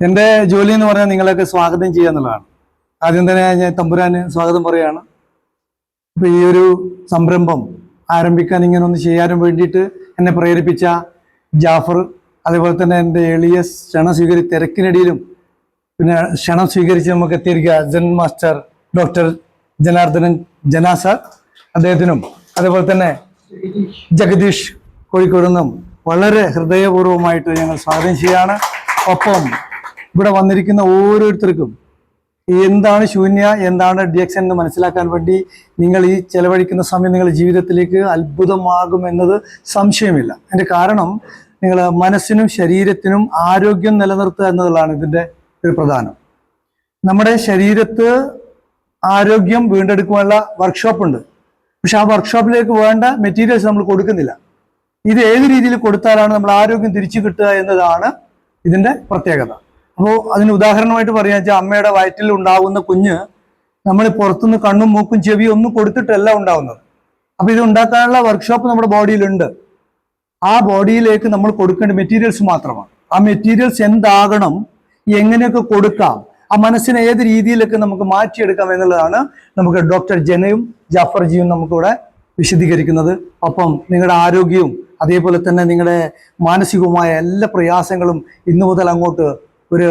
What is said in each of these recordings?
എൻ്റെ ജോലി എന്ന് പറഞ്ഞാൽ നിങ്ങളൊക്കെ സ്വാഗതം ചെയ്യുക എന്നുള്ളതാണ്. ആദ്യം തന്നെ ഞാൻ തമ്പുരാന് സ്വാഗതം പറയുകയാണ്. അപ്പോൾ ഈ ഒരു സംരംഭം ആരംഭിക്കാൻ ഇങ്ങനെ ഒന്ന് ചെയ്യാനും വേണ്ടിയിട്ട് എന്നെ പ്രേരിപ്പിച്ച ജാഫർ, അതേപോലെ തന്നെ എൻ്റെ എളിയ ക്ഷണം തിരക്കിനിടയിലും പിന്നെ ക്ഷണം സ്വീകരിച്ച് നമുക്ക് എത്തിയിരിക്കുക ജൻ മാസ്റ്റർ ഡോക്ടർ ജനാർദ്ദനൻ ജനാസർ അദ്ദേഹത്തിനും, അതേപോലെ തന്നെ ജഗദീഷ് കോഴിക്കോട് നിന്നും വളരെ ഹൃദയപൂർവ്വമായിട്ട് ഞങ്ങൾ സ്വാഗതം ചെയ്യുകയാണ്. ഒപ്പം ഇവിടെ വന്നിരിക്കുന്ന ഓരോരുത്തർക്കും എന്താണ് ശൂന്യ, എന്താണ് DX എന്ന് മനസ്സിലാക്കാൻ വേണ്ടി നിങ്ങൾ ഈ ചെലവഴിക്കുന്ന സമയം നിങ്ങളുടെ ജീവിതത്തിലേക്ക് അത്ഭുതമാകുമെന്നത് സംശയമില്ല. അതിൻ്റെ കാരണം നിങ്ങൾ മനസ്സിനും ശരീരത്തിനും ആരോഗ്യം നിലനിർത്തുക എന്നതാണ് ഇതിൻ്റെ ഒരു പ്രധാനം. നമ്മുടെ ശരീരത്ത് ആരോഗ്യം വീണ്ടെടുക്കുവാനുള്ള വർക്ക്ഷോപ്പ് ഉണ്ട്. പക്ഷെ ആ വർക്ക്ഷോപ്പിലേക്ക് വേണ്ട മെറ്റീരിയൽസ് നമ്മൾ കൊടുക്കുന്നില്ല. ഇത് ഏത് രീതിയിൽ കൊടുത്താലാണ് നമ്മൾ ആരോഗ്യം തിരിച്ചു കിട്ടുക എന്നതാണ് ഇതിൻ്റെ പ്രത്യേകത. അപ്പോൾ അതിന് ഉദാഹരണമായിട്ട് പറയാന്ന് വെച്ചാൽ, അമ്മയുടെ വയറ്റിൽ ഉണ്ടാകുന്ന കുഞ്ഞ് നമ്മൾ പുറത്തുനിന്ന് കണ്ണും മൂക്കും ചെവിയും ഒന്നും കൊടുത്തിട്ടല്ല ഉണ്ടാകുന്നത്. അപ്പോൾ ഇത് ഉണ്ടാക്കാനുള്ള വർക്ക്ഷോപ്പ് നമ്മുടെ ബോഡിയിലുണ്ട്. ആ ബോഡിയിലേക്ക് നമ്മൾ കൊടുക്കേണ്ട മെറ്റീരിയൽസ് മാത്രമാണ്. ആ മെറ്റീരിയൽസ് എന്താകണം, എങ്ങനെയൊക്കെ കൊടുക്കാം, ആ മനസ്സിനെ ഏത് രീതിയിലൊക്കെ നമുക്ക് മാറ്റിയെടുക്കാം എന്നുള്ളതാണ് നമുക്ക് ഡോക്ടർ ജനയും ജാഫർജിയും നമുക്കിവിടെ വിശദീകരിക്കുന്നത്. ഒപ്പം നിങ്ങളുടെ ആരോഗ്യവും അതേപോലെ തന്നെ നിങ്ങളുടെ മാനസികവുമായ എല്ലാ പ്രയാസങ്ങളും ഇന്നു മുതൽ അങ്ങോട്ട് ഒരു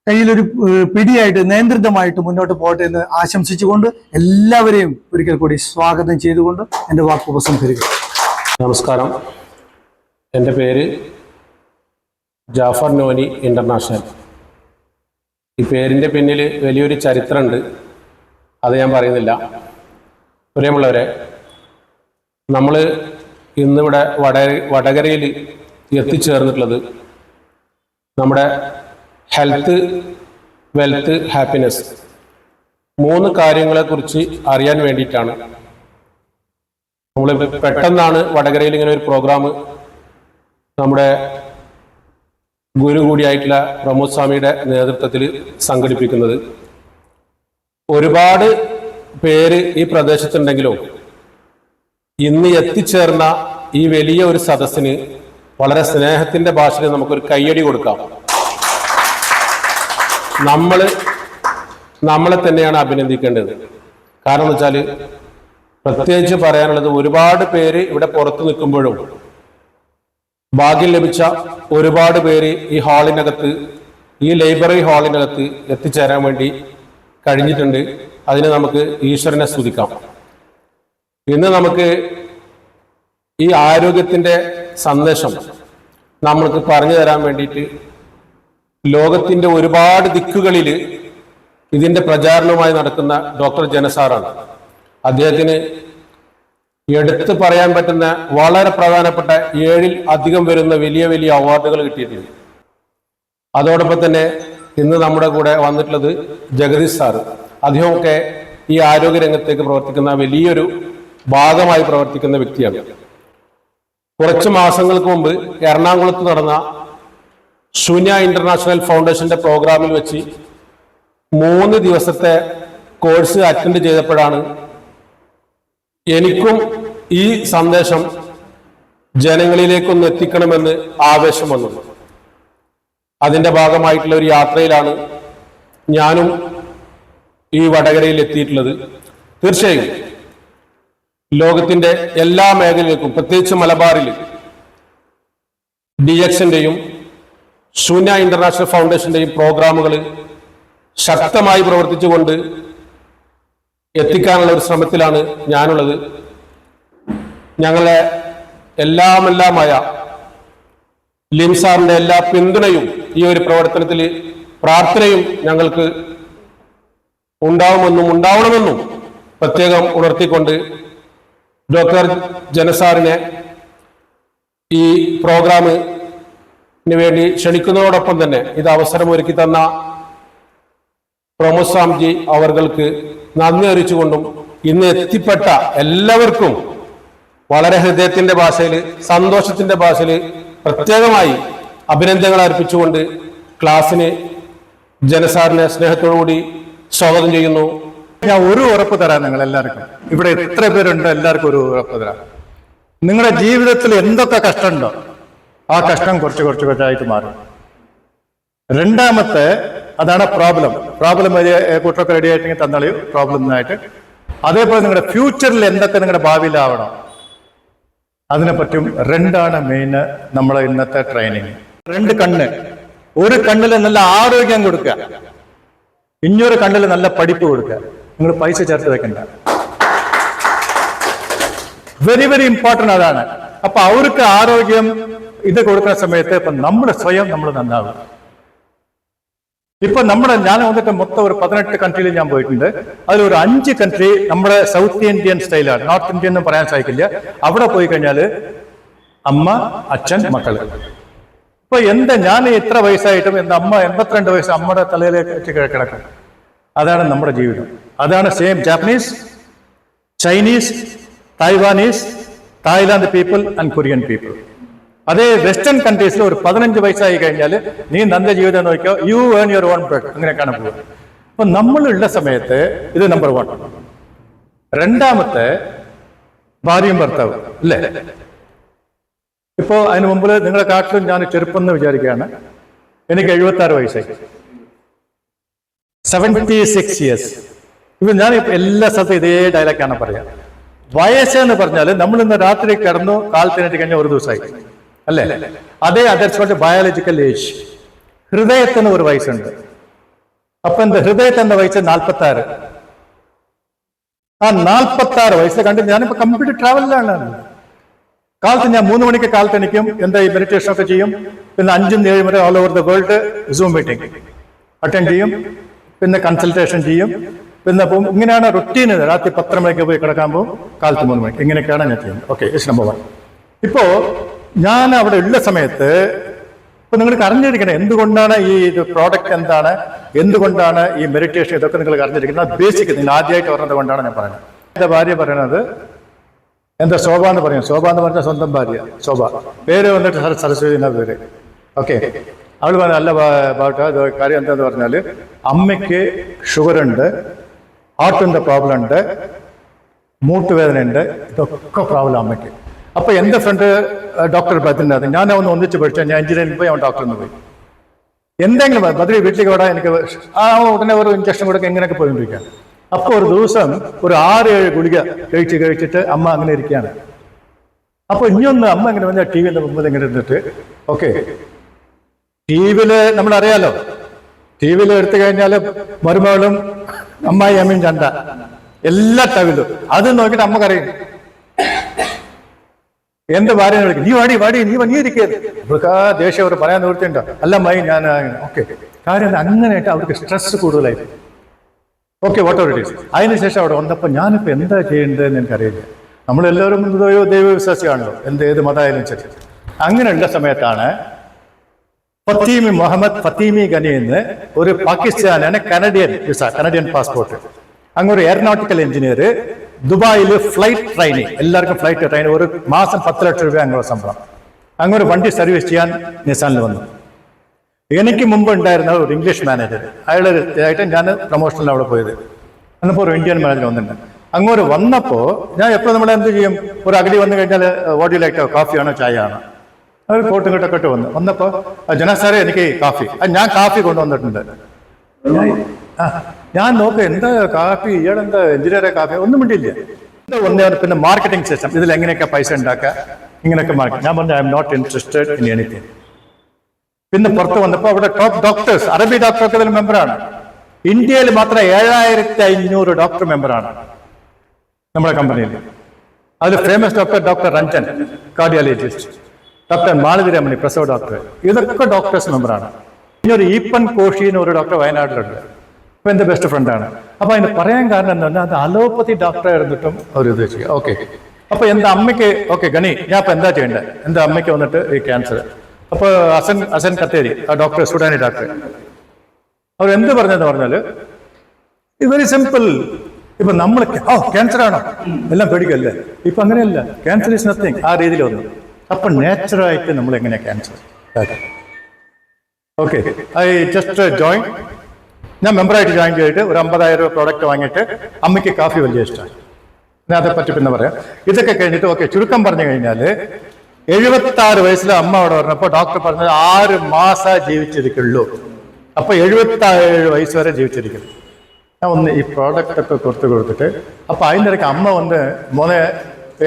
കയ്യിലൊരു പിടിയായിട്ട് നിയന്ത്രിതമായിട്ട് മുന്നോട്ട് പോകട്ടെ എന്ന് ആശംസിച്ചുകൊണ്ട് എല്ലാവരെയും ഒരിക്കൽ കൂടി സ്വാഗതം ചെയ്തുകൊണ്ട് എൻ്റെ വാക്ക് ഉപസംഹരിക്കുന്നു. നമസ്കാരം. എൻ്റെ പേര് ജാഫർ നോനി ഇൻ്റർനാഷണൽ. ഈ പേരിൻ്റെ പിന്നിൽ വലിയൊരു ചരിത്രമുണ്ട്, അത് ഞാൻ പറയുന്നില്ല. പ്രിയമുള്ളവരെ, നമ്മൾ ഇന്നിവിടെ വടകരയിൽ എത്തിച്ചേർന്നിട്ടുള്ളത് നമ്മുടെ ഹെൽത്ത്, വെൽത്ത്, ഹാപ്പിനെസ് 3 കാര്യങ്ങളെക്കുറിച്ച് അറിയാൻ വേണ്ടിയിട്ടാണ്. നമ്മൾ പെട്ടെന്നാണ് വടകരയിൽ ഇങ്ങനെ ഒരു പ്രോഗ്രാം നമ്മുടെ ഗുരു കൂടിയായിട്ടുള്ള പ്രമോദ് സ്വാമിയുടെ നേതൃത്വത്തിൽ സംഘടിപ്പിക്കുന്നത്. ഒരുപാട് പേര് ഈ പ്രദേശത്തുണ്ടെങ്കിലും ഇന്ന് എത്തിച്ചേർന്ന ഈ വലിയ ഒരു സദസ്സിന് വളരെ സ്നേഹത്തിന്റെ ഭാഷയിൽ നമുക്കൊരു കയ്യടി കൊടുക്കാം. നമ്മളെ തന്നെയാണ് അഭിനന്ദിക്കേണ്ടത്. കാരണം എന്ന് വെച്ചാൽ, പ്രത്യേകിച്ച് പറയാനുള്ളത്, ഒരുപാട് പേര് ഇവിടെ പുറത്തു നിൽക്കുമ്പോഴും ഭാഗ്യം ലഭിച്ച ഒരുപാട് പേര് ഈ ഹാളിനകത്ത്, ഈ ലൈബ്രറി ഹാളിനകത്ത് എത്തിച്ചേരാൻ വേണ്ടി കഴിഞ്ഞിട്ടുണ്ട്. അതിന് നമുക്ക് ഈശ്വരനെ സ്തുതിക്കാം. ഇന്ന് നമുക്ക് ഈ ആരോഗ്യത്തിന്റെ സന്ദേശം നമ്മൾക്ക് പറഞ്ഞു തരാൻ വേണ്ടിയിട്ട് ലോകത്തിന്റെ ഒരുപാട് ദിക്കുകളിൽ ഇതിന്റെ പ്രചാരണവുമായി നടക്കുന്ന ഡോക്ടർ ജനസാറാണ്. അദ്ദേഹത്തിന് എടുത്തു പറയാൻ പറ്റുന്ന വളരെ പ്രധാനപ്പെട്ട 7-ൽ അധികം വരുന്ന വലിയ വലിയ അവാർഡുകൾ കിട്ടിയിട്ടുണ്ട്. അതോടൊപ്പം തന്നെ ഇന്ന് നമ്മുടെ കൂടെ വന്നിട്ടുള്ളത് ജഗദീഷ് സാറ്. അദ്ദേഹമൊക്കെ ഈ ആരോഗ്യ രംഗത്തേക്ക് പ്രവർത്തിക്കുന്ന വലിയൊരു ഭാഗമായി പ്രവർത്തിക്കുന്ന വ്യക്തിയാണ്. കുറച്ച് മാസങ്ങൾക്ക് മുമ്പ് എറണാകുളത്ത് നടന്ന ശൂന്യ ഇന്റർനാഷണൽ ഫൗണ്ടേഷന്റെ പ്രോഗ്രാമിൽ വെച്ച് 3 ദിവസത്തെ കോഴ്സ് അറ്റൻഡ് ചെയ്തപ്പോഴാണ് എനിക്കും ഈ സന്ദേശം ജനങ്ങളിലേക്കൊന്ന് എത്തിക്കണമെന്ന് ആവേശം വന്നത്. അതിന്റെ ഭാഗമായിട്ടുള്ള ഒരു യാത്രയിലാണ് ഞാനും ഈ വടകരയിൽ എത്തിയിട്ടുള്ളത്. തീർച്ചയായും ലോകത്തിന്റെ എല്ലാ മേഖലയിലേക്കും, പ്രത്യേകിച്ച് മലബാറിൽ DXന്റെയും ശൂന്യ ഇന്റർനാഷണൽ ഫൗണ്ടേഷന്റെയും പ്രോഗ്രാമുകൾ ശക്തമായി പ്രവർത്തിച്ചുകൊണ്ട് എത്തിക്കാനുള്ള ഒരു ശ്രമത്തിലാണ് ഞാനുള്ളത്. ഞങ്ങളെ എല്ലാമായ ലിംസാറിന്റെ എല്ലാ പിന്തുണയും ഈ ഒരു പ്രവർത്തനത്തിൽ പ്രാർത്ഥനയും ഞങ്ങൾക്ക് ഉണ്ടാവണമെന്നും പ്രത്യേകം ഉണർത്തിക്കൊണ്ട് ഡോക്ടർ ജനസാറിനെ ഈ പ്രോഗ്രാമിന് വേണ്ടി ക്ഷണിക്കുന്നതോടൊപ്പം തന്നെ ഇത് അവസരം ഒരുക്കി തന്ന പ്രമോദ് സ്വാമിജി അവർക്ക് നന്ദി അറിയിച്ചുകൊണ്ടും ഇന്ന് എത്തിപ്പെട്ട എല്ലാവർക്കും വളരെ ഹൃദയത്തിന്റെ ഭാഷയിൽ, സന്തോഷത്തിന്റെ ഭാഷയിൽ പ്രത്യേകമായി അഭിനന്ദനങ്ങൾ അർപ്പിച്ചുകൊണ്ട് ക്ലാസ്സിന് ജനസാറിനെ സ്നേഹത്തോടുകൂടി സ്വാഗതം ചെയ്യുന്നു. ഞാൻ ഒരു ഉറപ്പ് തരാം നിങ്ങൾ എല്ലാവർക്കും. ഇവിടെ എത്ര പേരുണ്ട്, എല്ലാവർക്കും ഒരു ഉറപ്പ് തരാം. നിങ്ങളുടെ ജീവിതത്തിൽ എന്തൊക്കെ കഷ്ടമുണ്ടോ ആ കഷ്ടം കുറച്ച് കുറച്ചായിട്ട് മാറും. രണ്ടാമത്തെ അതാണ് പ്രോബ്ലം കൂട്ടൊക്കെ റെഡി ആയിട്ടെങ്കിൽ തന്നാളി പ്രോബ്ലം അതേപോലെ നിങ്ങളുടെ ഫ്യൂച്ചറിൽ എന്തൊക്കെ നിങ്ങളുടെ ഭാവിയിലാവണം അതിനെ പറ്റും. രണ്ടാണ് മെയിൻ നമ്മളെ ഇന്നത്തെ ട്രെയിനിങ്. 2 കണ്ണ്, ഒരു കണ്ണിൽ നല്ല ആരോഗ്യം കൊടുക്കുക, ഇഞ്ഞൊരു കണ്ണിൽ നല്ല പഠിപ്പ് കൊടുക്കുക. നിങ്ങൾ പൈസ ചേർത്ത് വെക്കണ്ട. വെരി വെരി ഇമ്പോർട്ടൻ്റ് അതാണ്. അപ്പൊ അവർക്ക് ആരോഗ്യം ഇത് കൊടുക്കുന്ന സമയത്ത് ഇപ്പൊ നമ്മൾ സ്വയം നമ്മൾ നന്നാവും. ഇപ്പൊ ഞാൻ വന്നിട്ട് മൊത്തം ഒരു 18 കൺട്രിയിൽ ഞാൻ പോയിട്ടുണ്ട്. അതിലൊരു 5 കൺട്രി നമ്മുടെ സൗത്ത് ഇന്ത്യൻ സ്റ്റൈലാണ്, നോർത്ത് ഇന്ത്യൻ എന്നും പറയാൻ സാധിക്കില്ല. അവിടെ പോയി കഴിഞ്ഞാല് അമ്മ, അച്ഛൻ, മക്കള്. ഇപ്പൊ ഞാൻ ഇത്ര വയസ്സായിട്ടും എന്റെ അമ്മ 82 വയസ്സ് അമ്മയുടെ തലയിലേക്ക് കിടക്കും. അതാണ് നമ്മുടെ ജീവിതം. അതാണ് same Japanese, Chinese, Taiwanese, Thailand people and Korean people. അതേ വെസ്റ്റേൺ കൺട്രീസിൽ ഒരു 15 വയസ്സായി കഴിഞ്ഞാൽ നീ നല്ല ജീവിതം നോക്കിയോ, U earn your own bread, അങ്ങനെയൊക്കെയാണ് പോകുക. അപ്പൊ നമ്മളുള്ള സമയത്ത് ഇത് നമ്പർ 1. രണ്ടാമത്തെ ഭാര്യയും ഭർത്താവും അല്ലേ. ഇപ്പോ അതിന് മുമ്പിൽ നിങ്ങളെ കാട്ടിലും ഞാൻ ചെറുപ്പം എന്ന് വിചാരിക്കുകയാണ്. എനിക്ക് 76 വയസ്സായി, 76 ഇയേഴ്സ്. ഇപ്പൊ ഞാൻ എല്ലാ സ്ഥലത്തും ഇതേ ഡയലോഗാണ് പറയാ. വയസ്സെന്ന് പറഞ്ഞാൽ നമ്മൾ ഇന്ന് രാത്രി കിടന്നു കാലത്തിനെത്തി കഴിഞ്ഞാൽ ഒരു ദിവസമായി അല്ലേ. അതേ അതേപോലെ ബയോളജിക്കൽ ഏജ്. ഹൃദയത്തിന് ഒരു വയസ്സുണ്ട്. അപ്പൊ എന്താ ഹൃദയത്തിന്റെ വയസ്സ് 46. ആ 46 വയസ്സ് കണ്ട് ഞാനിപ്പോ കംപ്ലീറ്റ് ട്രാവലിലാണ്. കാലത്ത് ഞാൻ 3 മണിക്ക് കാലത്ത് എനിക്കും എന്താ ഈ മെഡിറ്റേഷൻ ഒക്കെ ചെയ്യും. പിന്നെ 5-7 വരെ all over the world zoom meeting attend ചെയ്യും. പിന്നെ കൺസൾട്ടേഷൻ ചെയ്യും. പിന്നെ ഇങ്ങനെയാണ് റുട്ടീൻ. രാത്രി 10 മണിക്ക് പോയി കിടക്കാൻ പോകും, കാലത്ത് 3 മണിക്ക്. ഇങ്ങനെയൊക്കെയാണ് ഞാൻ ചെയ്യുന്നത്. Okay, it's number 1. ഇപ്പോ ഞാൻ അവിടെ ഉള്ള സമയത്ത് ഇപ്പൊ നിങ്ങൾക്ക് അറിഞ്ഞിരിക്കണം എന്തുകൊണ്ടാണ് ഈ പ്രോഡക്റ്റ് എന്താണ്, എന്തുകൊണ്ടാണ് ഈ മെഡിറ്റേഷൻ, ഇതൊക്കെ നിങ്ങൾ അറിഞ്ഞിരിക്കുന്നത്. ബേസിക് നിങ്ങൾ ആദ്യമായിട്ട് പറഞ്ഞത് കൊണ്ടാണ് ഞാൻ പറയുന്നത്. എന്റെ ഭാര്യ പറയണത് എന്താ, ശോഭ എന്ന് പറയും. ശോഭ എന്ന് പറഞ്ഞാൽ സ്വന്തം ഭാര്യ ശോഭ. പേര് വന്നിട്ട് സരസ്വതി എന്ന പേര്. ഓക്കെ, അവൾ പറഞ്ഞ നല്ല കാര്യം എന്താന്ന് പറഞ്ഞാല് അമ്മയ്ക്ക് ഷുഗർ ഉണ്ട്, ഹാർട്ടിന്റെ പ്രോബ്ലം ഉണ്ട്, മൂട്ടുവേദന ഉണ്ട്, ഇതൊക്കെ പ്രോബ്ലം അമ്മയ്ക്ക്. അപ്പൊ എന്റെ ഫ്രണ്ട് ഡോക്ടർ ബദ്രിനാഥ്, ഞാൻ ഒന്ന് ഒന്നിച്ച് പഠിച്ചാൽ ഞാൻ എഞ്ചിനീയറിംഗ് പോയി അവൻ ഡോക്ടറിന് പോയി. എന്തെങ്കിലും ബദ്രി വീട്ടിലേക്ക് വിടാൻ എനിക്ക് ഉടനെ ഒരു ഇഞ്ചക്ഷൻ കൊടുക്കുക, എങ്ങനെയൊക്കെ പോയിക്കൊണ്ടിരിക്കുക. അപ്പൊ ഒരു ദിവസം ഒരു 6-7 ഗുളിക കഴിച്ചിട്ട് അമ്മ അങ്ങനെ ഇരിക്കുകയാണ്. അപ്പൊ ഇനിയൊന്ന് അമ്മ എങ്ങനെ വന്നാൽ ടി വിന്റെ മുമ്പിൽ എങ്ങനെ ഇരുന്നിട്ട്, ഓക്കെ ടി വിയില് നമ്മളറിയാലോ, ടി വിയിൽ എടുത്തു കഴിഞ്ഞാല് മരുമകളും അമ്മായി അമ്മയും ചണ്ട എല്ലാ ടവിലും. അത് നോക്കിയിട്ട് അമ്മ കരയും. എന്റെ ഭാര്യ വിളിക്കും, നീ വാടി നീ ഇരിക്കരുത്. ഇവർക്ക് ആ ദേഷ്യം അവർ പറയാൻ നിവൃത്തിയുണ്ടോ? അല്ല മായി ഞാൻ ഓക്കെ. കാര്യം അങ്ങനെയായിട്ട് അവർക്ക് സ്ട്രെസ് കൂടുതലായി. Okay, what ever it is. അതിനുശേഷം അവിടെ വന്നപ്പോൾ ഞാനിപ്പോൾ എന്താ ചെയ്യേണ്ടതെന്ന് എനിക്കറിയില്ല. നമ്മളെല്ലാവരും ദൈവവിശ്വാസിയാണല്ലോ, ഏത് മതമായാലും ശരി. അങ്ങനെയുള്ള സമയത്താണ് ഫത്തീമി ഗനി എന്ന് ഒരു പാകിസ്ഥാനാണ്, കനഡിയൻ പാസ്പോർട്ട്. അങ്ങൊരു എയറോനോട്ടിക്കൽ എഞ്ചിനീയർ ദുബായിൽ ഫ്ലൈറ്റ് ട്രെയിനിങ്, എല്ലാവർക്കും ഫ്ലൈറ്റ് ട്രെയിൻ, ഒരു മാസം 10 ലക്ഷം രൂപ അങ്ങനെ ശമ്പളം. അങ്ങനെ വണ്ടി സർവീസ് ചെയ്യാൻ നിസാനിൽ വന്നു. എനിക്ക് മുമ്പ് ഉണ്ടായിരുന്ന ഒരു ഇംഗ്ലീഷ് മാനേജർ, അയാളായിട്ട് ഞാൻ പ്രൊമോഷനിൽ അവിടെ പോയത്. അന്നപ്പോൾ ഒരു ഇന്ത്യൻ മാനേജർ വന്നിട്ടുണ്ട്. അങ്ങോട്ട് വന്നപ്പോൾ ഞാൻ എപ്പോഴും നമ്മൾ എന്ത് ചെയ്യും, ഒരു അഗതി വന്നു കഴിഞ്ഞാൽ വാട്ട് യു ലൈക്ക്, കാഫിയാണോ ചായ ആണോ, അവർ കോട്ടും കെട്ടൊക്കെ വന്നപ്പോൾ ജനാ സാറേ എനിക്ക് കാഫി. ഞാൻ കാഫി കൊണ്ടുവന്നിട്ടുണ്ട്. ഞാൻ നോക്ക് എന്താ കാഫി, ഇയാളെന്താ എഞ്ചിനീയറെ കാഫി, ഒന്നും വേണ്ടിയില്ല. പിന്നെ മാർക്കറ്റിംഗ് സിസ്റ്റം, ഇതിൽ എങ്ങനെയൊക്കെ പൈസ ഉണ്ടാക്കുക, ഇങ്ങനെയൊക്കെ മാർക്കറ്റ്. ഞാൻ പറഞ്ഞു I'm not interested in anything. പിന്നെ പുറത്ത് വന്നപ്പോൾ അവിടെ ടോപ്പ് ഡോക്ടേഴ്സ്, അറബി ഡോക്ടറൊക്കെ ഇതിൽ മെമ്പറാണ്. ഇന്ത്യയിൽ മാത്രം 7500 ഡോക്ടർ മെമ്പറാണ് നമ്മുടെ കമ്പനിയിൽ. അതിൽ famous doctor Ranjan, cardiologist, doctor Malavi Ramani, പ്രസവ ഡോക്ടർ, ഇതൊക്കെ ഡോക്ടേഴ്സ് മെമ്പറാണ്. ഇനി ഒരു ഈപ്പൻ കോഷി എന്ന് ഒരു ഡോക്ടർ വയനാട്ടിലുണ്ട്, ഇപ്പൊ എന്റെ ബെസ്റ്റ് ഫ്രണ്ടാണ്. അപ്പൊ അതിന് പറയാൻ കാരണം എന്താ പറഞ്ഞാൽ അത് അലോപ്പതി ഡോക്ടർ ആയിരുന്നിട്ടും അവർ ഉദ്ദേശിക്കുക. ഓക്കെ, അപ്പൊ എന്റെ അമ്മയ്ക്ക് ഓക്കെ ഗണി, ഞാൻ ഇപ്പൊ എന്താ ചെയ്യേണ്ടത്, എന്റെ അമ്മയ്ക്ക് വന്നിട്ട് ഈ ക്യാൻസർ. അപ്പൊ അസൻ കത്തേരി, ആ ഡോക്ടർ, സുഡാനി ഡോക്ടർ, അവർ എന്ത് പറഞ്ഞെന്ന് പറഞ്ഞാല് വെരി സിമ്പിൾ. ഇപ്പൊ നമ്മൾ ക്യാൻസർ ആണോ എല്ലാം പേടിക്കല്ലേ, ഇപ്പൊ അങ്ങനെയല്ല, ക്യാൻസർ ഇസ് നത്തിങ്, ആ രീതിയിൽ വന്നു. അപ്പൊ നാച്ചുറായിട്ട് നമ്മൾ എങ്ങനെയാ cancer. Okay, I just join. ഞാൻ മെമ്പറായിട്ട് ജോയിൻ ചെയ്തിട്ട് ഒരു 50,000 രൂപ പ്രോഡക്റ്റ് വാങ്ങിയിട്ട് അമ്മയ്ക്ക് കാഫി വലിയ ഇഷ്ടമാണ്. ഞാൻ അതേപ്പറ്റി പിന്നെ പറയാം. ഇതൊക്കെ കഴിഞ്ഞിട്ട് ഓക്കെ, ചുരുക്കം പറഞ്ഞു കഴിഞ്ഞാല് 76 വയസ്സിലെ അമ്മ അവിടെ പറഞ്ഞപ്പോൾ ഡോക്ടർ പറഞ്ഞത് 6 മാസം ജീവിച്ചിരിക്കുള്ളൂ. അപ്പൊ 77 വയസ്സ് വരെ ജീവിച്ചിരിക്കുന്നു. ഞാൻ ഒന്ന് ഈ പ്രോഡക്റ്റ് ഒക്കെ കൊടുത്തിട്ട് അപ്പൊ അതിൻ്റെ ഇടയ്ക്ക് അമ്മ വന്ന് മോനെ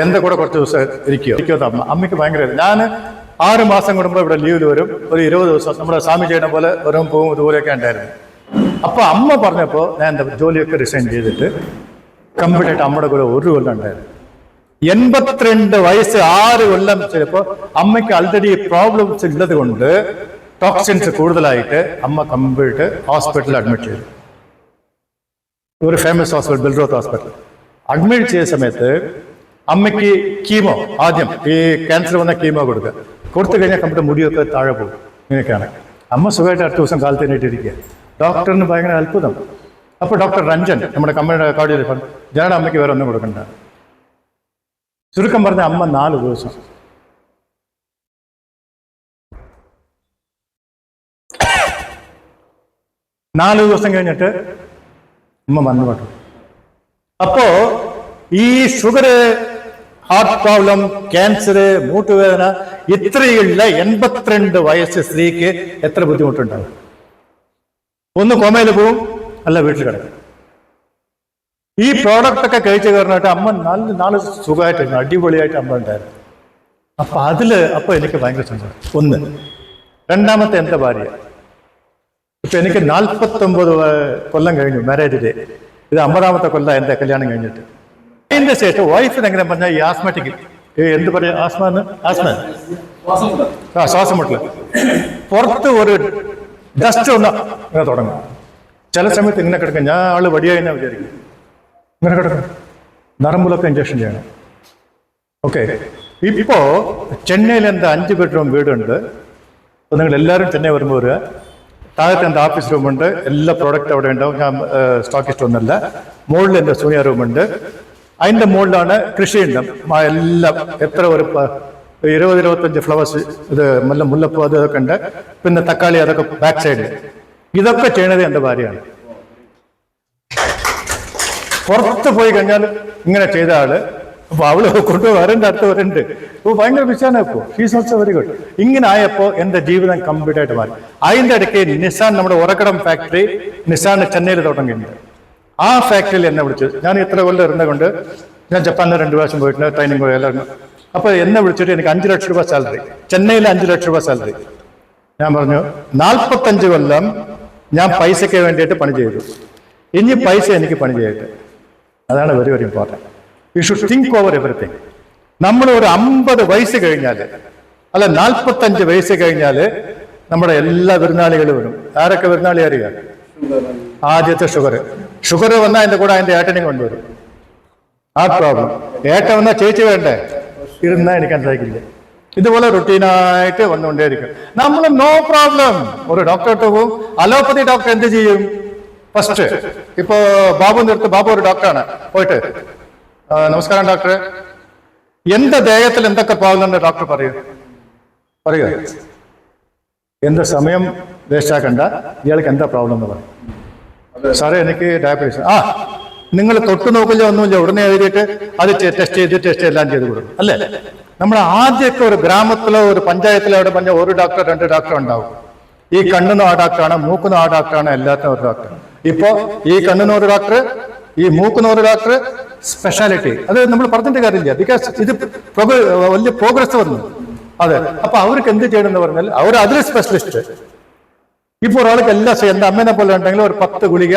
എൻ്റെ കൂടെ കുറച്ച് ദിവസം ഇരിക്കുമോ അമ്മയ്ക്ക് ഭയങ്കര. ഞാൻ 6 മാസം കൂടുമ്പോൾ ഇവിടെ ലീവിൽ വരും, ഒരു 20 ദിവസം നമ്മുടെ സ്വാമി ചെയ്യണ പോലെ വരും പോവും ഇതുപോലെയൊക്കെ ഉണ്ടായിരുന്നു. അപ്പൊ അമ്മ പറഞ്ഞപ്പോൾ ഞാൻ എൻ്റെ ജോലിയൊക്കെ റിസൈൻ ചെയ്തിട്ട് കംപ്ലീറ്റ് ആയിട്ട് അമ്മയുടെ കൂടെ 1 കൊല്ലം ഉണ്ടായിരുന്നു. 82 വയസ്സ് 6 കൊല്ലം ചിലപ്പോൾ അമ്മയ്ക്ക് ആൾറെഡി പ്രോബ്ലംസ് ഉള്ളത് കൊണ്ട് ടോക്സിൻസ് കൂടുതലായിട്ട് അമ്മ കംപ്ലീറ്റ് ഹോസ്പിറ്റലിൽ അഡ്മിറ്റ് ചെയ്തു. ഒരു ഫേമസ് ഹോസ്പിറ്റൽ, ബിൽറോത്ത് ഹോസ്പിറ്റൽ അഡ്മിറ്റ് ചെയ്ത സമയത്ത് അമ്മയ്ക്ക് കീമോ, ആദ്യം ഈ ക്യാൻസർ വന്ന കീമോ കൊടുത്തു കഴിഞ്ഞാൽ കമ്പ്യൂട്ടർ മുടിയൊക്കെ താഴെ പോകും. ഇങ്ങനെയൊക്കെയാണ്. അമ്മ സുഖമായിട്ട് അടുത്ത ദിവസം കാലത്ത് എണീറ്റിരിക്കുക. ഡോക്ടറിന് ഭയങ്കര അത്ഭുതം. അപ്പോൾ ഡോക്ടർ രഞ്ജൻ നമ്മുടെ കമ്പനിയുടെ കാർഡിയോളജി പറഞ്ഞു, ഞാൻ അമ്മയ്ക്ക് വേറെ ഒന്നും കൊടുക്കണ്ട. ചുരുക്കം പറഞ്ഞ അമ്മ 4 ദിവസം കഴിഞ്ഞിട്ട് അമ്മ വന്നു പെട്ടു. അപ്പോ ഈ ഷുഗർ, ഹാർട്ട് പ്രോബ്ലം, ക്യാൻസർ, മൂട്ടുവേദന ഇത്രയുള്ള 82 വയസ്സ് സ്ത്രീക്ക് എത്ര ബുദ്ധിമുട്ടുണ്ടാവും? ഒന്ന് കോമയിൽ പോവും, അല്ല വീട്ടിൽ കിടക്കും. ഈ പ്രോഡക്റ്റ് ഒക്കെ കഴിച്ചു കയറിനായിട്ട് അമ്മ നാല് സുഖമായിട്ടിരുന്നു, അടിപൊളിയായിട്ട് അമ്മ ഉണ്ടായിരുന്നു. അപ്പൊ എനിക്ക് ഭയങ്കര സന്തോഷം. ഒന്ന്. രണ്ടാമത്തെ എൻ്റെ ഭാര്യ, ഇപ്പൊ എനിക്ക് 49 കൊല്ലം കഴിഞ്ഞു മാരേജ് ഡേ. ഇത് 50ാമത്തെ കൊല്ലം എൻ്റെ കല്യാണം കഴിഞ്ഞിട്ട്. അതിന്റെ ശേഷം വൈഫിന് എങ്ങനെ പറഞ്ഞാൽ ഈ ആസ്മാറ്റിക് എന്ത് പറയാ, ശ്വാസം മുട്ടല്, പുറത്ത് ഒരു ഡസ്റ്റ് ഒന്ന് ഇങ്ങനെ തുടങ്ങും. ചില സമയത്ത് ഇങ്ങനെ കിടക്കും. ഞാൻ ആള് വടിയായി തന്നെ വിചാരിക്കും. ഇങ്ങനെ കിടക്കും. നരമ്പിലൊക്കെ ഇഞ്ചക്ഷൻ ചെയ്യണം. ഓക്കെ. ഇപ്പോ ചെന്നൈയിൽ എൻ്റെ 5 ബെഡ്റൂം വീടുണ്ട്. അപ്പൊ നിങ്ങൾ എല്ലാവരും ചെന്നൈ വരുമ്പോൾ വരിക. താഴത്തെ എൻ്റെ ഓഫീസ് റൂമുണ്ട്, എല്ലാ പ്രോഡക്റ്റ് അവിടെ ഉണ്ടാവും. ഞാൻ സ്റ്റോക്കിസ്റ്റ് ഒന്നുമല്ല. മുകളിൽ എൻ്റെ സൂനിയ റൂമുണ്ട്. അതിൻ്റെ മുകളിലാണ് കൃഷിയുണ്ട്. എല്ലാം എത്ര ഒരു 20-25 ഫ്ലവേഴ്സ്, ഇത് മുല്ലപ്പൂ അതൊക്കെ ഉണ്ട്. പിന്നെ തക്കാളി അതൊക്കെ ബാക്ക് സൈഡിൽ. ഇതൊക്കെ ചെയ്യണത് എൻ്റെ ഭാര്യയാണ്. പുറത്ത് പോയി കഴിഞ്ഞാൽ ഇങ്ങനെ ചെയ്ത ആള്. അപ്പൊ അവള് കൊണ്ടുവരണ്ട, അടുത്ത് വരണ്ട്. അപ്പൊ ഭയങ്കര വിഷയമാണ്. ഇപ്പോൾ ഷീസ് ഓൾസോ വെരി ഗുഡ്. ഇങ്ങനെ ആയപ്പോ എന്റെ ജീവിതം കംപ്ലീറ്റ് ആയിട്ട് മാറി. അതിന്റെ ഇടയ്ക്ക് നിസാൻ, നമ്മുടെ ഉറക്കടം ഫാക്ടറി നിസാൻ ചെന്നൈയിൽ തുടങ്ങിയിട്ടുണ്ട്. ആ ഫാക്ടറിയിൽ എന്നെ വിളിച്ചു. ഞാൻ ഇത്ര കൊല്ലം ഇരുന്നുകൊണ്ട് ഞാൻ ജപ്പാനിൽ 2 പ്രാവശ്യം പോയിട്ടുണ്ട്, ട്രെയിനിങ് പോയി എല്ലാം. അപ്പൊ എന്നെ വിളിച്ചിട്ട് എനിക്ക് 5 ലക്ഷം രൂപ സാലറി, ചെന്നൈയിൽ 5 ലക്ഷം രൂപ സാലറി. ഞാൻ പറഞ്ഞു 45 കൊല്ലം ഞാൻ പൈസയ്ക്ക് വേണ്ടിയിട്ട് പണി ചെയ്തു. ഇനി പൈസ എനിക്ക് പണി ചെയ്യട്ടെ. അതാണ് very very important. You should think over everything. നമ്മൾ ഒരു 50 വയസ്സ് കഴിഞ്ഞാൽ, അല്ല 45 വയസ്സ് കഴിഞ്ഞാൽ നമ്മുടെ എല്ലാ വിരുന്നാളികളും വരും. ആരൊക്കെ വിരുന്നാളി അറിയാം? ആദ്യത്തെ ഷുഗർ വന്നാൽ അതിന്റെ കൂടെ അതിന്റെ ഏട്ടനെ കൊണ്ടുവരും. ആ പ്രോബ്ലം. ഏട്ടൻ വന്നാൽ ചേച്ചി വേണ്ടേ? ഇരുന്നാൽ എനിക്ക് സാധിക്കില്ല. ഇതുപോലെ റുട്ടീനായിട്ട് വന്നുകൊണ്ടേയിരിക്കും. നമ്മൾ നോ പ്രോബ്ലം. ഒരു ഡോക്ടർക്ക് പോകും. അലോപ്പതി ഡോക്ടർ എന്ത് ചെയ്യും? ഫസ്റ്റ് ഇപ്പോ ബാബു ഒരു ഡോക്ടറാണ്. പോയിട്ട് നമസ്കാരം ഡോക്ടറെ, എന്റെ ദേഹത്തിൽ എന്തൊക്കെ പ്രോബ്ലം ഡോക്ടർ പറയൂ. എന്റെ സമയം വേസ്റ്റാക്കണ്ട, ഇയാൾക്ക് എന്താ പ്രോബ്ലം എന്ന് പറയും. സാറേ എനിക്ക് ഡയബറ്റീസ്. നിങ്ങൾ തൊട്ട് നോക്കില്ല, ഒന്നുമില്ല, ഉടനെ എഴുതിയിട്ട് അത് ടെസ്റ്റ് എല്ലാം ചെയ്ത് കൊടുക്കും. അല്ലേ? നമ്മൾ ആദ്യമൊക്കെ ഒരു ഗ്രാമത്തിലോ ഒരു പഞ്ചായത്തിലോ അവിടെ പറഞ്ഞ 1 ഡോക്ടർ 2 ഡോക്ടർ ഉണ്ടാവും. ഈ കണ്ണിനും ആ ഡോക്ടറാണ്, മൂക്കിനും ആ ഡോക്ടറാണ്, എല്ലാത്തിനും ഒരു ഡോക്ടർ. ഇപ്പോ ഈ കണ്ണിനും ഒരു ഡോക്ടർ, ഈ മൂക്കിനും ഒരു ഡോക്ടർ, സ്പെഷ്യാലിറ്റി. അത് നമ്മൾ പറഞ്ഞിട്ട് കാര്യമില്ല. ബിക്കോസ് ഇത് വലിയ പ്രോഗ്രസ് വന്നു. അതെ. അപ്പൊ അവർക്ക് എന്ത് ചെയ്യണം എന്ന് പറഞ്ഞാൽ അവർ അതിൽ സ്പെഷ്യലിസ്റ്റ്. ഇപ്പൊ ഒരാൾക്ക് എല്ലാം എന്റെ അമ്മേനെ പോലെ ഉണ്ടെങ്കിൽ ഒരു 10 ഗുളിക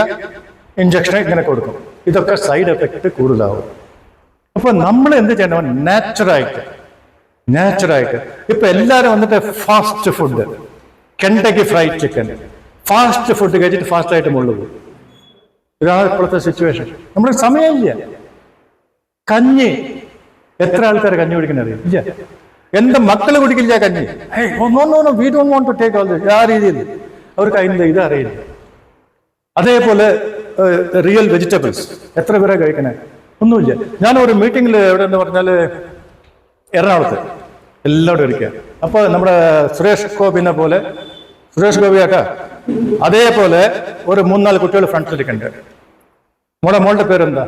ഇഞ്ചക്ഷൻ ഇങ്ങനെ കൊടുക്കും. ഇതൊക്കെ സൈഡ് എഫക്ട് കൂടുതലാവും. അപ്പൊ നമ്മൾ എന്ത് ചെയ്യണം? നാച്ചുറായിട്ട്. ഇപ്പൊ എല്ലാരും വന്നിട്ട് fast food, Kentucky fried chicken, fast food കഴിച്ചിട്ട് ഫാസ്റ്റ് ആയിട്ട് മുള്ളു പോകും. ഇതാണ് ഇപ്പോഴത്തെ സിറ്റുവേഷൻ. നമ്മുടെ സമയമില്ല. കഞ്ഞി, എത്ര ആൾക്കാർ കഞ്ഞി കുടിക്കുന്നത് ഇല്ല. എന്റെ മക്കൾ കുടിക്കില്ല കഞ്ഞി. We don't want to take all this. ആ രീതിയിൽ അവർക്ക് അതിന്റെ ഇത് അറിയില്ല. അതേപോലെ റിയൽ വെജിറ്റബിൾസ് എത്ര പേരെ കഴിക്കണേ? ഒന്നുമില്ല. ഞാൻ ഒരു മീറ്റിംഗിൽ എവിടെ എന്ന് പറഞ്ഞാല് എറണാകുളത്ത് എല്ലാവരും ഇരിക്കുക. അപ്പൊ നമ്മുടെ സുരേഷ് ഗോപി ആട്ടാ, അതേപോലെ ഒരു 3-4 കുട്ടികൾ ഫ്രണ്ടിലിരിക്കുന്നുണ്ട്. മോളുടെ പേരെന്താ?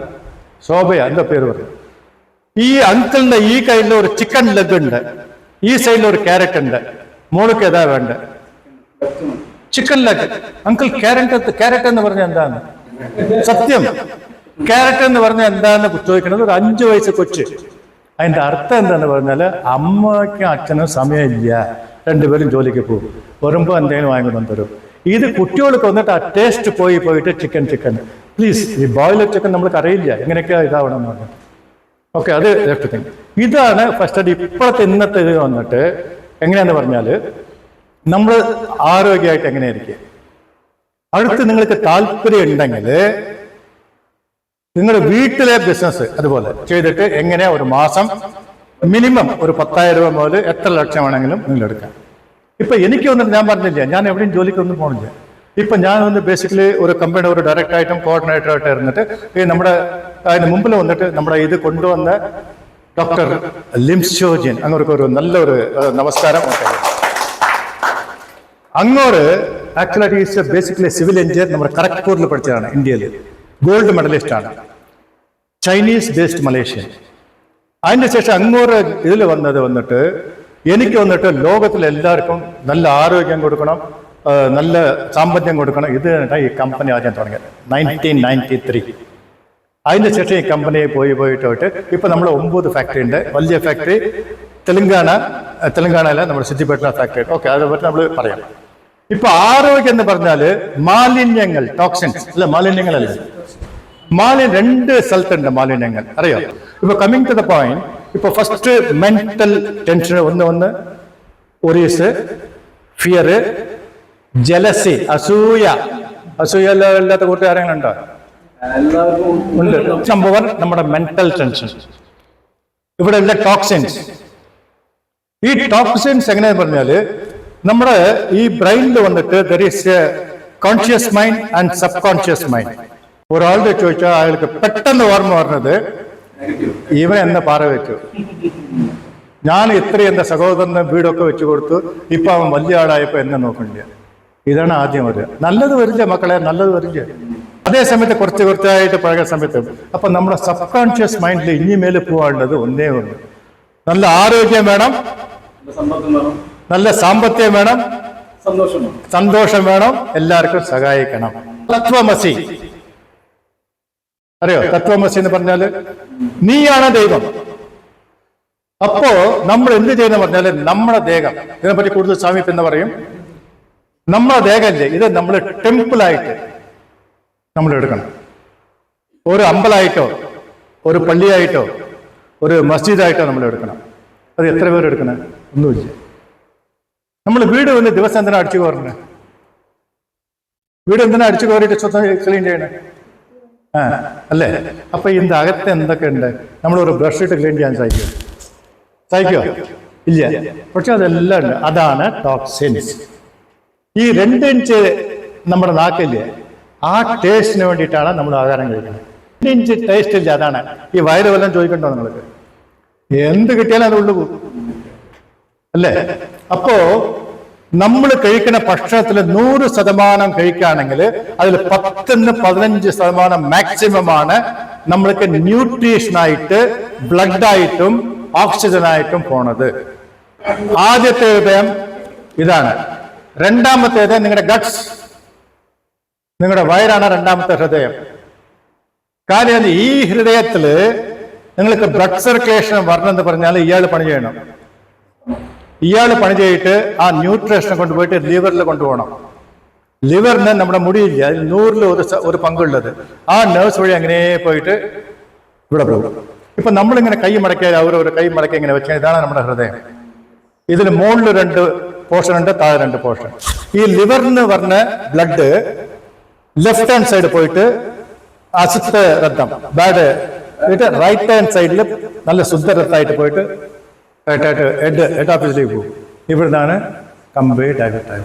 ശോഭയ, എന്താ പേര് പറയും. ഈ അങ്കിളിന്റെ ഈ കയ്യിൽ ഒരു ചിക്കൻ ലെഗ് ഉണ്ട്, ഈ സൈഡിൽ ഒരു ക്യാരറ്റ് ഉണ്ട്. മോൾക്ക് ഏതാ വേണ്ട? Chicken leg. അങ്കിൾ ക്യാരറ്റ് എന്ന് പറഞ്ഞാൽ എന്താണ്? സത്യം, ക്യാരറ്റ് എന്ന് പറഞ്ഞാൽ എന്താന്ന് ചോദിക്കുന്നത് ഒരു 5 വയസ്സ് കൊച്ച്. അതിന്റെ അർത്ഥം എന്താന്ന് പറഞ്ഞാല് അമ്മയ്ക്കും അച്ഛനും സമയമില്ല, രണ്ടുപേരും ജോലിക്ക് പോകും, വരുമ്പോ എന്തെങ്കിലും വാങ്ങിക്കൊണ്ടു തരും. ഇത് കുട്ടികൾക്ക് വന്നിട്ട് ആ ടേസ്റ്റ് പോയിട്ട് ചിക്കൻ പ്ലീസ്, ഈ ബോയിലർ ചിക്കൻ നമ്മൾക്ക് അറിയില്ല എങ്ങനെയൊക്കെ ഇതാവണം എന്ന് പറഞ്ഞു. ഓക്കെ, അത് ലെഫ്റ്റ് തിങ്. ഇതാണ് ഫസ്റ്റ്. ഇപ്പോഴത്തെ ഇന്നത്തെ ഇത് വന്നിട്ട് എങ്ങനെയാന്ന് പറഞ്ഞാല് നമ്മൾ ആരോഗ്യമായിട്ട് എങ്ങനെയായിരിക്കും. അടുത്ത് നിങ്ങൾക്ക് താല്പര്യം ഉണ്ടെങ്കിൽ നിങ്ങളുടെ വീട്ടിലെ ബിസിനസ് അതുപോലെ ചെയ്തിട്ട് എങ്ങനെയാ ഒരു മാസം മിനിമം ഒരു 10,000 രൂപ മുതൽ എത്ര ലക്ഷം വേണമെങ്കിലും നിങ്ങൾ എടുക്കാം. ഇപ്പൊ എനിക്ക് വന്നിട്ട് ഞാൻ പറഞ്ഞില്ല, ഞാൻ എവിടെയും ജോലിക്കൊന്നും പോകണില്ല. ഇപ്പൊ ഞാൻ വന്ന് ബേസിക്കലി ഒരു കമ്പനി ഒരു ഡയറക്ടറായിട്ടും കോർഡിനേറ്ററായിട്ടും ഇരുന്നിട്ട് ഈ നമ്മുടെ അതിന് മുമ്പിൽ വന്നിട്ട് നമ്മുടെ ഇത് കൊണ്ടുവന്ന ഡോക്ടർ ലിംഷോജിൻ അങ്ങോട്ട് ഒരു നല്ലൊരു നമസ്കാരം. അങ്ങോട്ട് actually is basically civil engineer, നമ്മുടെ ഖരഗ്പൂരിൽ പഠിച്ചതാണ്, ഇന്ത്യയിൽ ഗോൾഡ് മെഡലിസ്റ്റ് ആണ്, ചൈനീസ് ബേസ്ഡ് മലേഷ്യൻ. അതിന്റെ ശേഷം അങ്ങോട്ട് ഇതിൽ വന്നിട്ട് എനിക്ക് വന്നിട്ട് ലോകത്തിലെ എല്ലാവർക്കും നല്ല ആരോഗ്യം കൊടുക്കണം, നല്ല സാമ്പത്തികം കൊടുക്കണം. ഇത് ഈ കമ്പനി ആദ്യം തുടങ്ങിയത് 1993. അതിന്റെ ശേഷം ഈ കമ്പനിയെ പോയിട്ട് ഇപ്പൊ നമ്മൾ 9 ഫാക്ടറി ഉണ്ട്. വലിയ ഫാക്ടറി തെലങ്കാനയിലെ നമ്മുടെ സിദ്ദിപേട്ട ഫാക്ടറി. ഓക്കെ, അതേ പറ്റി നമ്മൾ പറയാം. ഇപ്പൊ ആരോഗ്യം എന്ന് പറഞ്ഞാല് മാലിന്യങ്ങൾ, ടോക്സിൻസ് അല്ല, മാലിന്യങ്ങളല്ല, മാലിന്യം 2 സ്ഥലത്തുണ്ട് മാലിന്യങ്ങൾ, അറിയാം. ഇപ്പൊ കമ്മിങ് ടു ദ പോയിന്റ്, ഇപ്പൊ ഫസ്റ്റ് മെന്റൽ ടെൻഷൻ ഒന്ന് ഒറീസ്, ഫിയർ, ജലസി, അസൂയ ഇല്ലാത്ത കൂട്ടുകാരങ്ങളുണ്ടോ? ഉണ്ട്. സംഭവം നമ്മുടെ മെന്റൽ ടെൻഷൻ. ഇവിടെ ഉള്ള ടോക്സിൻസ്. ഈ ടോക്സിൻസ് എങ്ങനെയാന്ന് പറഞ്ഞാല് നമ്മുടെ ഈ ബ്രെയിനിൽ വന്നിട്ട് there is conscious mind and sub conscious mind. ഒരാളുടെ ചോദിച്ചാൽ അയാൾക്ക് പെട്ടെന്ന് ഓർമ്മ പറഞ്ഞത് ഇവൻ എന്നെ പാറ വെച്ചു, ഞാൻ എന്റെ സഹോദരന് വീടൊക്കെ വെച്ചു കൊടുത്തു, ഇപ്പൊ അവൻ വലിയ ആളായപ്പോ എന്നെ നോക്കണില്ല. ഇതാണ് ആദ്യം വരിക. നല്ലത് വരില്ല മക്കളെ, നല്ലത് വരില്ല. അതേ സമയത്ത് കുറച്ചായിട്ട് പഴയ സമയത്ത് അപ്പൊ നമ്മുടെ സബ് കോൺഷ്യസ് മൈൻഡിൽ ഇനി മേലെ പോകാനുള്ളത് ഒന്നേ ഒന്ന്, നല്ല ആരോഗ്യം വേണം, നല്ല സാമ്പത്തികം വേണം, സന്തോഷം വേണം, എല്ലാവർക്കും സഹായിക്കണം. തത്വമസി അറിയോ? തത്വമസി എന്ന് പറഞ്ഞാല് നീയാണ് ദൈവം. അപ്പോ നമ്മൾ എന്ത് ചെയ്യുന്ന പറഞ്ഞാല് നമ്മുടെ ദേഹം, ഇതിനെപ്പറ്റി കൂടുതൽ സ്വാമി എന്ന് പറയും, നമ്മുടെ ദേഹമല്ലേ ഇത് നമ്മൾ ടെമ്പിളായിട്ട് നമ്മൾ എടുക്കണം. ഒരു അമ്പലമായിട്ടോ ഒരു പള്ളിയായിട്ടോ ഒരു മസ്ജിദായിട്ടോ നമ്മൾ എടുക്കണം. അത് എത്ര പേര് എടുക്കണം? ഒന്നുമില്ല. നമ്മൾ വീട് വന്ന് ദിവസം എന്തിനാ അടിച്ചു കോരണേ? വീട് എന്തിനാ അടിച്ചു കോരിയിട്ട് സ്വന്തം ക്ലീൻ ചെയ്യണേ? അല്ലേ? അപ്പൊ ഇതിന്റെ അകത്ത് എന്തൊക്കെ ഉണ്ട്? നമ്മളൊരു ബ്രഷ് ഇട്ട് ക്ലീൻ ചെയ്യാൻ സഹിക്കോ? ഇല്ല. പക്ഷെ അതെല്ലാം ഉണ്ട്. അതാണ് ടോക്സിൻസ്. ഈ 2 ഇഞ്ച് നമ്മുടെ നാക്കില്ലേ, ആ ടേസ്റ്റിന് വേണ്ടിയിട്ടാണ് നമ്മൾ ആഹാരം കഴിക്കുന്നത്. 2 ഇഞ്ച് ടേസ്റ്റ് ഇല്ല, അതാണ്. ഈ വയറ് വല്ലതും ചോദിക്കണ്ടോ നിങ്ങൾക്ക്? എന്ത് കിട്ടിയാലും അത് ഉള്ളു പോകും, അല്ലേ? അപ്പോ നമ്മൾ കഴിക്കുന്ന ഭക്ഷണത്തിൽ 100% കഴിക്കുകയാണെങ്കിൽ അതിൽ 10-15% മാക്സിമം ആണ് നമ്മൾക്ക് ന്യൂട്രീഷനായിട്ട്, ബ്ലഡായിട്ടും ഓക്സിജനായിട്ടും പോണത്. ആദ്യത്തെ ഹൃദയം ഇതാണ്. രണ്ടാമത്തേത് നിങ്ങളുടെ ഗട്ട്സ്, നിങ്ങളുടെ വയറാണ് രണ്ടാമത്തെ ഹൃദയം. കാര്യം ഈ ഹൃദയത്തില് നിങ്ങൾക്ക് ബ്ലഡ് സർക്കുലേഷൻ വരണമെന്ന് പറഞ്ഞാൽ ഇയാൾ പണി ചെയ്യണം. ഇയാൾ പണി ചെയ്തിട്ട് ആ ന്യൂട്രീഷനെ കൊണ്ടുപോയിട്ട് ലിവറിൽ കൊണ്ടുപോകണം. ലിവറിന് നമ്മുടെ മുടിയില്ല, അതിൽ 100-ൽ ഒരു പങ്കുള്ളത് ആ നേഴ്സ് വഴി അങ്ങനെ പോയിട്ട് ഇവിടെ പോകും. ഇപ്പൊ നമ്മളിങ്ങനെ കൈ മടക്കിയാൽ അവരൊരു കൈ മടക്കി ഇങ്ങനെ വെച്ചാൽ ഇതാണ് നമ്മുടെ ഹൃദയം. ഇതിൽ മുകളിൽ 2 പോർഷൻ ഉണ്ട്, താഴെ 2 പോർഷൻ. ഈ ലിവറിന് പറഞ്ഞ ബ്ലഡ് ലെഫ്റ്റ് ഹാൻഡ് സൈഡ് പോയിട്ട് അശുദ്ധ രക്തം, ബാഡ് റൈറ്റ് ഹാൻഡ് സൈഡിൽ നല്ല ശുദ്ധരക്തമായിട്ട് പോയിട്ട് ഹെഡ് ഓഫീസിലേക്ക് പോകും. ഇവിടുന്നാണ് കംപ്ലീറ്റ് ആയിട്ട്.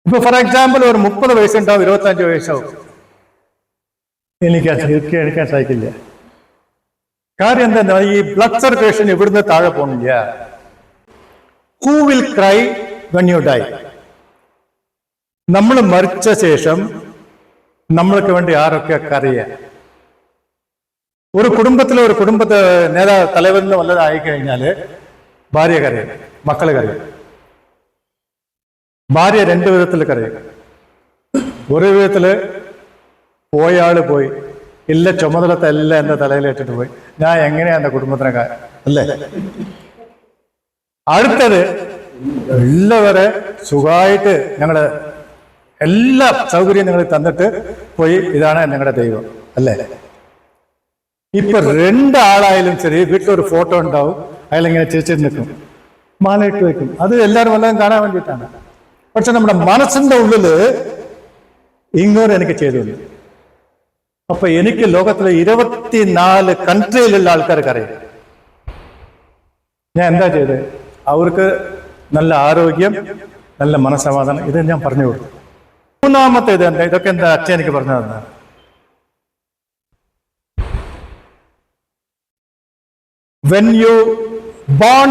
ഇപ്പൊ ഫോർ എക്സാമ്പിൾ ഒരു 30 വയസ്സുണ്ടാവും, 25 വയസ്സാവും, എനിക്ക് സാധിക്കില്ല. കാര്യം എന്താ? ഈ ബ്ലഡ് സർക്കുലേഷൻ ഇവിടുന്ന് താഴെ പോകുന്നില്ല. Who will cry when you dye? നമ്മൾ മരിച്ച ശേഷം നമ്മൾക്ക് വേണ്ടി ആരൊക്കെ കരയാ? ഒരു കുടുംബത്തിലെ നേതാവ് തലവരിന് വല്ലതായി കഴിഞ്ഞാല് ഭാര്യ കരയും, മക്കള് കരയും. ഭാര്യ രണ്ട് വിധത്തിൽ കരയും. ഒരു വിധത്തില് പോയാള് പോയി, ഇല്ല ചുമതലത്തെ എല്ലാം എന്റെ തലയിലേറ്റിട്ട് പോയി, ഞാൻ എങ്ങനെയാ എന്റെ കുടുംബത്തിനെ അല്ലേ. അടുത്തത് എല്ലാവരെ സുഖമായിട്ട് ഞങ്ങള് എല്ലാ സൗകര്യം നിങ്ങൾ തന്നിട്ട് പോയി, ഇതാണ് ഞങ്ങളുടെ ദൈവം അല്ലേ. ഇപ്പൊ രണ്ടാളായാലും ശരി, വീട്ടിലൊരു ഫോട്ടോ ഉണ്ടാവും, അയാളിങ്ങനെ ചിരിച്ചിട്ട് നിൽക്കും, മാലയിട്ട് വയ്ക്കും. അത് എല്ലാവരും വല്ലതും കാണാൻ വേണ്ടിയിട്ടാണ്. പക്ഷെ നമ്മുടെ മനസ്സിന്റെ ഉള്ളില് ഇങ്ങോട്ട് എനിക്ക് ചെയ്തു. അപ്പൊ എനിക്ക് ലോകത്തിലെ 24 കൺട്രിയിലുള്ള ആൾക്കാർക്ക് അറിയാം. ഞാൻ എന്താ ചെയ്തത്? അവർക്ക് നല്ല ആരോഗ്യം, നല്ല മനസ്സമാധാനം, ഇത് ഞാൻ പറഞ്ഞു കൊടുത്തു. മൂന്നാമത്തേത് എന്താ? ഇതൊക്കെ എന്താ അച്ഛൻ എനിക്ക് പറഞ്ഞു തന്ന. When you born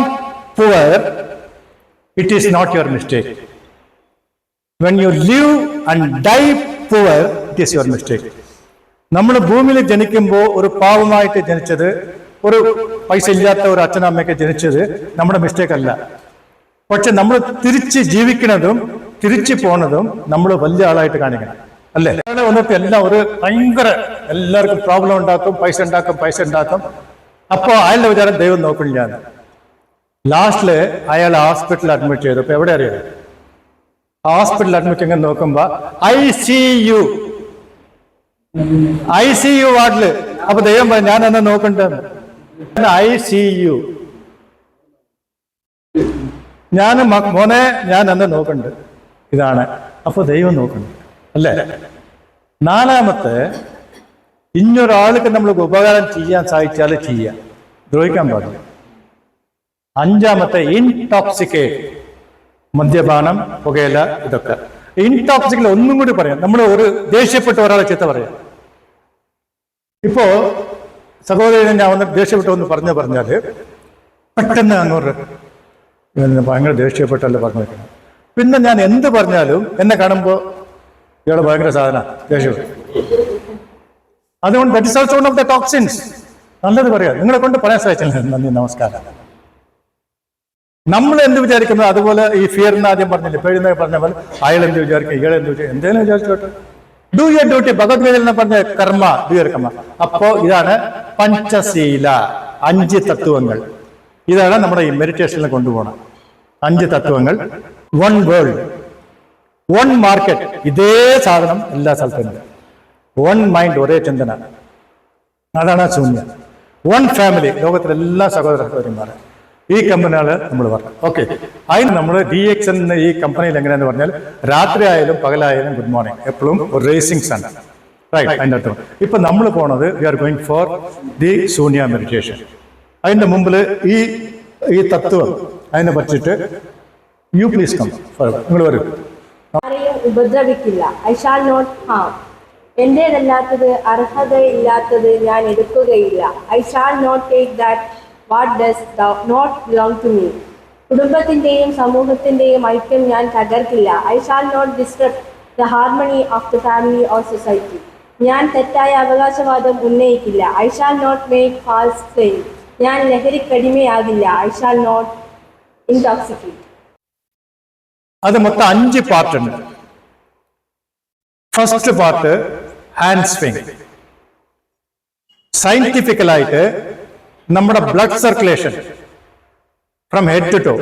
poor, it is not your mistake. When you live and die poor, it is your mistake. നമ്മൾ ഭൂമിയിൽ ജനിക്കുമ്പോൾ ഒരു പാവമായിട്ട് ജനിച്ചത്, ഒരു പൈസ ഇല്ലാത്ത ഒരു അച്ഛനമ്മയൊക്കെ ജനിച്ചത് നമ്മുടെ മിസ്റ്റേക്ക് അല്ല. പക്ഷെ നമ്മൾ തിരിച്ച് ജീവിക്കുന്നതും തിരിച്ചു പോണതും നമ്മൾ വലിയ ആളായിട്ട് കാണിക്കണം അല്ലേ. വന്നിട്ട് എല്ലാം ഒരു ഭയങ്കര എല്ലാവർക്കും പ്രോബ്ലം ഉണ്ടാക്കും, പൈസ ഉണ്ടാക്കും. അപ്പോ അയാളുടെ വിചാരം ദൈവം നോക്കില്ല. ലാസ്റ്റില് അയാൾ ഹോസ്പിറ്റലിൽ അഡ്മിറ്റ് ചെയ്തു. ഇപ്പൊ എവിടെ അറിയാം? ഹോസ്പിറ്റലിൽ അഡ്മിറ്റ് ഇങ്ങനെ നോക്കുമ്പോ ICU വാർഡില്. അപ്പൊ ദൈവം പറഞ്ഞു, ഞാൻ അന്ന് നോക്കണ്ടെന്ന്. ICU മോനെ ഞാൻ അന്ന് നോക്കണ്ട്. ഇതാണ്. അപ്പൊ ദൈവം നോക്കണ്ട് അല്ലേ. നാലാമത്തെ, ഇന്നൊരാൾക്ക് നമ്മൾ ഉപകാരം ചെയ്യാൻ സാധിച്ചാൽ ചെയ്യാം, ദ്രോഹിക്കാൻ പാടില്ല. അഞ്ചാമത്തെ, ഇൻടോക്സിക്കേറ്റ്, മദ്യപാനം, പുകയില, ഇതൊക്കെ. ഇൻടോക്സിക്കൽ ഒന്നും കൂടി പറയാം, നമ്മൾ ഒരു ദേഷ്യപ്പെട്ട ഒരാളെ ചീത്ത പറയാം. ഇപ്പോ സഹോദരനെ ഞാൻ ഒന്ന് ദേഷ്യപ്പെട്ടു എന്ന് പറഞ്ഞാല് പെട്ടെന്ന് അങ്ങോട്ട് ഭയങ്കര ദേഷ്യപ്പെട്ടല്ലേ പറഞ്ഞു വെക്കണം. പിന്നെ ഞാൻ എന്ത് പറഞ്ഞാലും എന്നെ കാണുമ്പോൾ ഇയാള് ഭയങ്കര സാധന ദേഷ്യപ്പെട്ടു. അതുകൊണ്ട് that is also one of the toxins. നല്ലത് പറയാം, നിങ്ങളെ കൊണ്ട് പറയാൻ സാധിച്ചില്ല. നന്ദി, നമസ്കാരം. നമ്മൾ എന്ത് വിചാരിക്കുന്നു അതുപോലെ ഈ ഫിയർ എന്ന് ആദ്യം പറഞ്ഞില്ലേ, പേഴുന്ന പറഞ്ഞ പോലെ അയാൾ എന്ത് വിചാരിക്കും, ഇയാൾ എന്ത് വിചാരിക്കും, എന്തേലും വിചാരിച്ചോട്ടെ. Do your duty. ഭഗവത്ഗീതയിൽ എന്ന് പറഞ്ഞ കർമ്മ, ഡു യുവർ കർമ്മ. അപ്പോ ഇതാണ് പഞ്ചശീല, 5 തത്വങ്ങൾ. ഇതാണ് നമ്മുടെ ഈ മെഡിറ്റേഷനിൽ കൊണ്ടുപോകണം. 5 തത്വങ്ങൾ. 1 വേൾഡ്, 1 മാർക്കറ്റ്. ഇതേ സാധനം എല്ലാ സ്ഥലത്തും. 1 മൈൻഡ്, ഒരേ ചിന്തന. അതാണ് ശൂന്യം. 1 ഫാമിലി, ലോകത്തിലെ എല്ലാ സഹോദരന്മാർ. ഈ കമ്പനികൾ നമ്മൾ പറഞ്ഞു. ഓക്കെ, അതിന് നമ്മൾ DX എന്ന ഈ കമ്പനിയിൽ എങ്ങനെയാന്ന് പറഞ്ഞാൽ രാത്രി ആയാലും പകലായാലും ഗുഡ് മോർണിംഗ്, എപ്പോഴും ഒരു റേസിംഗ് സൺ. റൈറ്റ്. അതിൻ്റെ അർത്ഥം ഇപ്പൊ നമ്മൾ പോണത് we are going for the Shunya meditation. അതിന്റെ മുമ്പിൽ ഈ തത്വം അതിനെ പറ്റിയിട്ട് യു പ്ലീസ് കം, നിങ്ങൾ വരും. ആരെയും ഉപദ്രവിക്കില്ല. I shall not harm. എന്റേതല്ലാത്തത്, അർഹതയില്ലാത്തത് ഞാൻ എടുക്കുകയില്ല. I shall not take that what does not belong to me. കുടുംബത്തിന്റെയും സമൂഹത്തിന്റെയും ഐക്യം ഞാൻ തകർക്കില്ല. I shall not disturb the harmony of the family or society. ഞാൻ തെറ്റായ അവകാശവാദം ഉന്നയിക്കില്ല. I shall not make false claim. ഞാൻ ലഹരിക്കടിമയാകില്ല. I shall not intoxicate. അത് മൊത്തം 5 പാർട്ടുണ്ട്. First part hand swing. സയന്റിഫിക്കലായിട്ട് നമ്മുടെ blood circulation from head to to,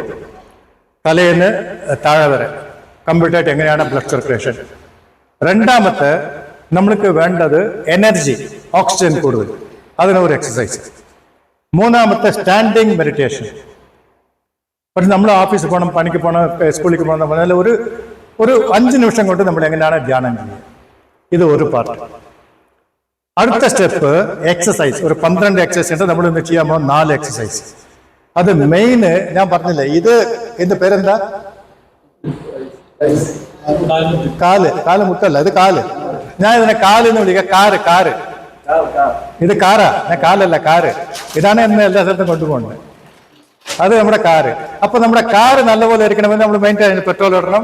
തലേന്ന് താഴെ വരെ കംപ്ലീറ്റ് ആയിട്ട് എങ്ങനെയാണ് ബ്ലഡ് സർക്കുലേഷൻ. രണ്ടാമത്തെ, നമ്മൾക്ക് വേണ്ടത് എനർജി, ഓക്സിജൻ കൂടുതൽ, അതിനൊരു എക്സസൈസ്. മൂന്നാമത്തെ, സ്റ്റാൻഡിങ് മെഡിറ്റേഷൻ. പക്ഷെ നമ്മൾ ഓഫീസിൽ പോകണം, പണിക്ക് പോകണം, സ്കൂളിലേക്ക് പോകണം പറഞ്ഞാൽ ഒരു 5 നിമിഷം കൊണ്ട് നമ്മൾ എങ്ങനെയാണ് ധ്യാനം ചെയ്യുക. ഇത് ഒരു പാർട്ട്. അടുത്ത സ്റ്റെപ്പ് എക്സസൈസ്. ഒരു 12 എക്സസൈസ് ഉണ്ട്. നമ്മൾ ഇന്ന് ചെയ്യാൻ പോകുന്ന 4 എക്സസൈസ്. അത് മെയിന് ഞാൻ പറഞ്ഞില്ലേ, ഇതിന്റെ പേരെന്താ? കാല് മുട്ടല്ല, ഇത് കാല്. ഞാൻ ഇതിനെ കാല് എന്ന് വിളിക്കാം. കാറ്. ഇത് കാറാ, ഞാൻ കാലല്ല, കാറ്. ഇതാണ് എന്നെ എല്ലാ സ്ഥലത്തും കൊണ്ടുപോകുന്നത്. അത് നമ്മുടെ കാറ്. അപ്പൊ നമ്മുടെ കാറ് നല്ലപോലെ ഇരിക്കണമെന്ന് നമ്മൾ മെയിൻ ടൈം പെട്രോൾ ഇടണം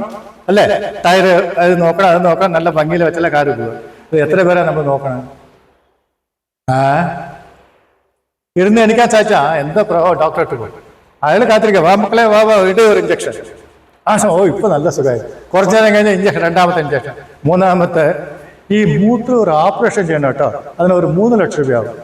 അല്ലേ, ടയറ് അത് നോക്കണം, നല്ല ഭംഗിയിൽ വെച്ചല്ല കാറ് പോകുക. ഇത് എത്ര പേരാ നമ്മൾ നോക്കണം? ഇരുന്ന് എനിക്കാ ചാച്ചാ എന്താ ഡോക്ടറെ പോയി, അയാൾ കാത്തിരിക്കുക, വാ മക്കളെ വാ, ഇട ഒരു ഇഞ്ചക്ഷൻ. ഓ ഇപ്പൊ നല്ല സുഖമായി. കുറച്ചു നേരം കഴിഞ്ഞാൽ ഇഞ്ചക്ഷൻ, രണ്ടാമത്തെ ഇഞ്ചക്ഷൻ. മൂന്നാമത്തെ ഈ മൂത്ര ഒരു ഓപ്പറേഷൻ ചെയ്യണം കേട്ടോ, അതിന് ഒരു 3 ലക്ഷം രൂപയാവും.